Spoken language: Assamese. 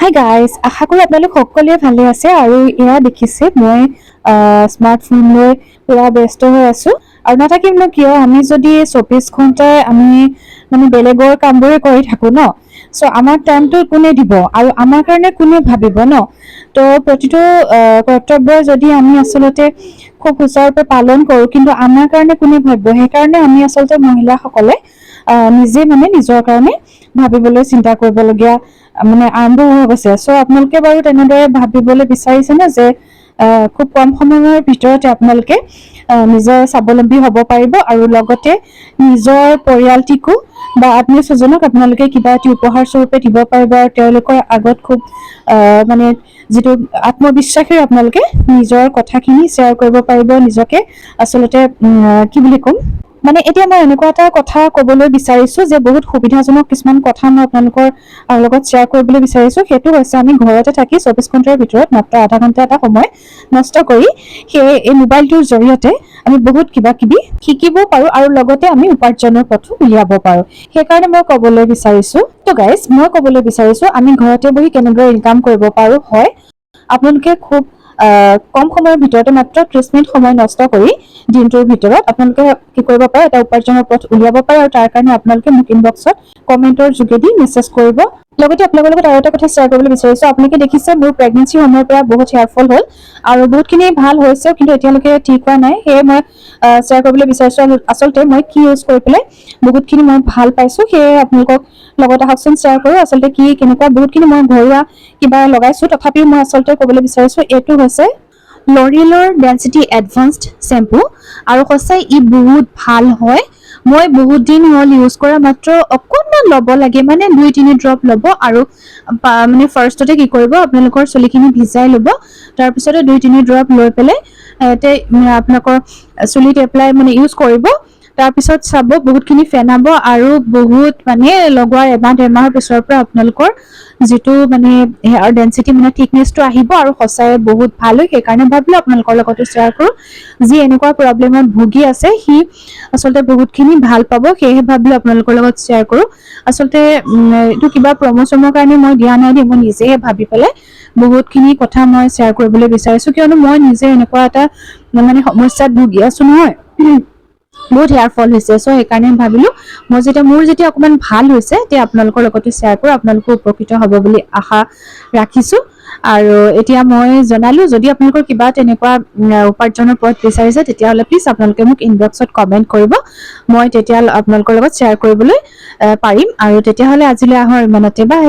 হাই গাইজ, আশা কৰোঁ আপোনালোক সকলোৱে ভালে আছে আৰু এয়া দেখিছে মই স্মাৰ্টফোন লৈ পুৰা ব্যস্ত হৈ আছোঁ আৰু নাথাকিমনো কিয় আমি যদি 24 ঘণ্টাই আমি মানে বেলেগৰ কামবোৰে কৰি থাকোঁ ন, চ' আমাৰ টাইমটো কোনে দিব আৰু আমাৰ কাৰণে কোনে ভাবিব ন। তো প্ৰতিটো কৰ্তব্য যদি আমি আচলতে খুব সুচাৰুৰূপে পালন কৰোঁ, কিন্তু আমাৰ কাৰণে কোনে ভাবিব, সেইকাৰণে আমি আচলতে মহিলাসকলে নিজে মানে নিজৰ কাৰণে ভাবিবলৈ চিন্তা কৰিবলগীয়া মানে আৰম্ভ হৈ গৈছে। চ' আপোনালোকে বাৰু তেনেদৰে ভাবিবলৈ বিচাৰিছেনে যে খুব কম সময়ৰ ভিতৰতে আপোনালোকে নিজৰ স্বাৱলম্বী হ'ব পাৰিব আৰু লগতে নিজৰ পৰিয়ালটিকো বা আত্মীয় স্বজনক আপোনালোকে কিবা এটি উপহাৰ স্বৰূপে দিব পাৰিব আৰু তেওঁলোকৰ আগত খুব মানে যিটো আত্মবিশ্বাসেৰে আপোনালোকে নিজৰ কথাখিনি শ্বেয়াৰ কৰিব পাৰিব, নিজকে আচলতে কি বুলি ক'ম মানে এতিয়া মই এনেকুৱা এটা কথা ক'বলৈ বিচাৰিছোঁ যে বহুত সুবিধাজনক কিছুমান কথা মই আপোনালোকৰ লগত শ্বেয়াৰ কৰিবলৈ বিচাৰিছোঁ। সেইটো হৈছে আমি ঘৰতে থাকি 24 ঘণ্টাৰ ভিতৰত মাত্ৰ আধা ঘণ্টা এটা সময় নষ্ট কৰি এই মোবাইলটোৰ জৰিয়তে আমি বহুত কিবা কিবি শিকিব পাৰোঁ আৰু লগতে আমি উপাৰ্জনৰ পথো উলিয়াব পাৰোঁ। সেইকাৰণে মই ক'বলৈ বিচাৰিছোঁ, তো গাইজ মই ক'বলৈ বিচাৰিছোঁ আমি ঘৰতে বহি কেনেদৰে ইনকাম কৰিব পাৰোঁ। হয়, আপোনালোকে খুব কম সময়ৰ ভিতৰতে মাত্ৰ 30 মিনিট সময় নষ্ট কৰি দিনটোৰ ভিতৰত আপোনালোকে কি কৰিব পাৰে, এটা উপাৰ্জনৰ পথ উলিয়াব পাৰে আৰু তাৰ কাৰণে আপোনালোকে মোক ইনবক্সত কমেণ্টৰ যোগেদি মেছেজ কৰিব। লগতে আপোনালোকৰ লগত আৰু এটা কথা শ্বেয়াৰ কৰিবলৈ বিচাৰিছোঁ, আপোনালোকে দেখিছে মোৰ প্ৰেগনেঞ্চি সময়ৰ পৰা বহুত হেয়াৰ ফল হ'ল আৰু বহুতখিনি ভাল হৈছে, কিন্তু এতিয়ালৈকে ঠিক হোৱা নাই। সেয়ে মই শ্বেয়াৰ কৰিবলৈ বিচাৰিছোঁ আচলতে মই কি ইউজ কৰি পেলাই বহুতখিনি মই ভাল পাইছোঁ, সেয়ে আপোনালোকক লগত আহকচোন শ্বেয়াৰ কৰোঁ আচলতে কি কেনেকুৱা। বহুতখিনি মই ঘৰুৱা কিবা লগাইছোঁ, তথাপিও মই আচলতে ক'বলৈ বিচাৰিছোঁ এইটো হৈছে লৰিয়েলৰ ডেনচিটি এডভান্সড শ্বেম্পু আৰু সঁচাই ই বহুত ভাল হয়। মই বহুত দিন হ'ল ইউজ কৰা, মাত্ৰ অকণমান ল'ব লাগে, মানে 2-3 ড্ৰপ ল'ব আৰু মানে ফাৰ্ষ্টতে কি কৰিব আপোনালোকৰ চুলিখিনি ভিজাই ল'ব, তাৰপিছতে 2-3 ড্ৰপ লৈ পেলাই আপোনালোকৰ চুলিত এপ্লাই মানে ইউজ কৰিব। তাৰপিছত চাব বহুতখিনি ফেনাব আৰু বহুত মানে লগোৱাৰ এমাহ-1.5 মাহৰ পিছৰ পৰা আপোনালোকৰ যিটো মানে হেয়াৰ ডেনচিটি মানে থিকনেছটো আহিব আৰু সঁচাই বহুত ভাল হয়। সেইকাৰণে ভাবিলোঁ আপোনালোকৰ লগতো শ্বেয়াৰ কৰোঁ, যি এনেকুৱা প্ৰব্লেমত ভুগি আছে সি আচলতে বহুতখিনি ভাল পাব, সেয়েহে ভাবিলোঁ আপোনালোকৰ লগত শ্বেয়াৰ কৰোঁ। আচলতে এইটো কিবা প্ৰমোচনৰ কাৰণে মই দিয়া নাই দেই, মই নিজেহে ভাবি পেলাই বহুতখিনি কথা মই শ্বেয়াৰ কৰিবলৈ বিচাৰিছোঁ, কিয়নো মই নিজে এনেকুৱা এটা মানে সমস্যাত ভুগি আছোঁ নহয়, বহুত হেয়াৰ ফল হৈছে। চ' সেইকাৰণে ভাবিলোঁ মোৰ যেতিয়া অকণমান ভাল হৈছে তেতিয়া আপোনালোকৰ লগতো শ্বেয়াৰ কৰোঁ, আপোনালোকো উপকৃত হ'ব বুলি আশা ৰাখিছোঁ। আৰু এতিয়া মই জনালোঁ, যদি আপোনালোকৰ কিবা তেনেকুৱা উপাৰ্জনৰ পথ বিচাৰিছে তেতিয়াহ'লে প্লিজ আপোনালোকে মোক ইনবক্সত কমেণ্ট কৰিব, মই তেতিয়া আপোনালোকৰ লগত শ্বেয়াৰ কৰিবলৈ পাৰিম। আৰু তেতিয়াহ'লে আজিলৈ আহোঁ ইমানতে, বাই।